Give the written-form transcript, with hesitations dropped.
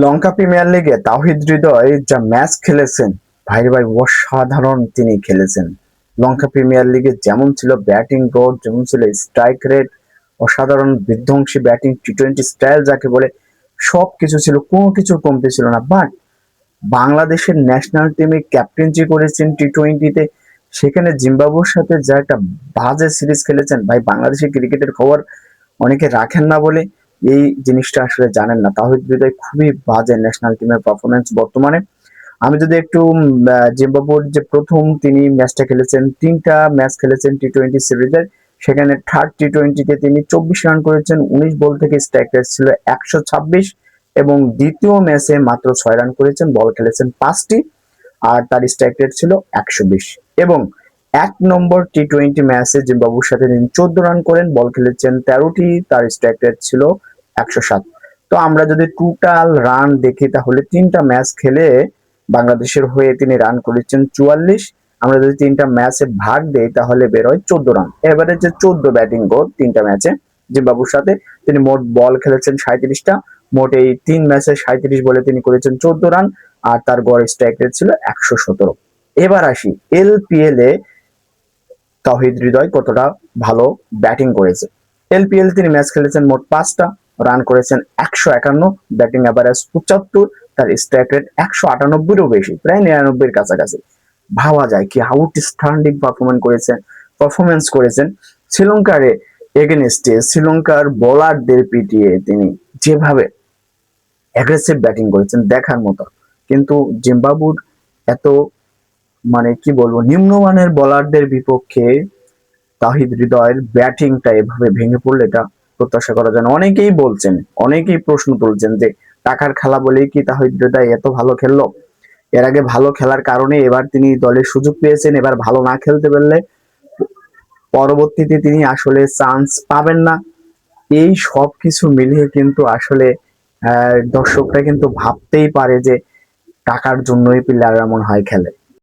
লঙ্কা premier লিগে তাওহিদ হৃদয় যা match খেলেছেন, ভাই ভাই অসাধারণ তিনি খেলেছেন। লঙ্কা প্রিমিয়ার লিগে যেমন ছিল ব্যাটিং গড়, যেমন ছিল স্ট্রাইক রেট, অসাধারণ বিধ্বংসী ব্যাটিং, টি-20 স্টাইল যাকে বলে, সবকিছু ছিল, কোনো কিছুর কমতি ছিল না। বাট বাংলাদেশের ন্যাশনাল টিমে ক্যাপ্টেন্সি করেছেন টি-20-তে, সেখানে জিম্বাবুয়ের সাথে যা একটা বাজে সিরিজ খেলেছেন, ভাই বাংলাদেশের ক্রিকেটের খবর অনেকে রাখেন না বলে এই জিনিসটা আসলে জানেন না। তাহিদ হৃদয় খুবই বাজে ন্যাশনাল টিমের পারফরমেন্স বর্তমানে। আমি যদি একটু জিম্বাবুয়ের যে প্রথম তিনি ম্যাচটা খেলেছেন, 3টা ম্যাচ খেলেছেন টি-20 সিরিজের, সেখানে থার্ড টি-20-তে তিনি 24 রান করেছেন, 19 বল থেকে স্ট্রাইক রেট ছিল 126, এবং দ্বিতীয় ম্যাচে মাত্র 6 রান করেছেন, বল খেলেছেন 5টি, আর তার স্ট্রাইক রেট ছিল 120। এবং 1 নম্বর টি-20 ম্যাচে জিম্বাবুয়ের সাথে তিনি 14 রান করেন, বল খেলেছেন 13টি, তার স্ট্রাইক রেট ছিল 107। তো আমরা যদি টোটাল রান দেখি, তাহলে 3টা ম্যাচ খেলে বাংলাদেশের হয়ে তিনি রান করেছেন 44। আমরা যদি 3টা ম্যাচে ভাগ দেই, তাহলে বের হয় 14 রান, এভারেজে 14 ব্যাটিং গড় 3টা ম্যাচে জিম্বাবুয়ের সাথে। তিনি মোট বল খেলেছেন 37টা, মোট এই 3 ম্যাচে 37 বলে তিনি করেছেন 14 রান, আর তার গড় স্ট্রাইক রেট ছিল 117। এবার আসি এলপিএল এ তাওহিদ হৃদয় কতটা ভালো ব্যাটিং করেছে। এলপিএল তিনি ম্যাচ খেলেছেন মোট 5টা, রান করেছেন 151, ব্যাটিং অ্যাভারেজ 75, তার স্ট্রাইক রেট 198-এরও বেশি, প্রায় 99-এর কাছাকাছি। ভাবা যায় কি আউটস্ট্যান্ডিং পারফরমেন্স করেছেন। শ্রীলঙ্কার এগেনস্টে শ্রীলঙ্কার বোলারদের পিটিয়ে তিনি যেভাবে অ্যাগ্রেসিভ ব্যাটিং করেছেন দেখার মতো। কিন্তু জিম্বাবুর এত মানে কি বলবো নিম্নমানের বোলারদের বিপক্ষে তাহিদ হৃদয়ের ব্যাটিংটা এভাবে ভেঙে পড়লে এটা প্রত্যাশা করা যায় না। অনেকেই বলছেন, অনেকেই প্রশ্ন তুলছেন যে টাকার খেলা বলেই কি তাহিদ হৃদয় এত ভালো খেললো? এর আগে ভালো খেলার কারণে এবার তিনি দলের সুযোগ পেয়েছেন, এবার ভালো না খেলতে পারলে পরবর্তীতে তিনি আসলে চান্স পাবেন না। এই সব কিছু মিলিয়ে কিন্তু আসলে দর্শকরা কিন্তু ভাবতেই পারে যে টাকার জন্যই প্লেয়াররা মনে হয় খেলে।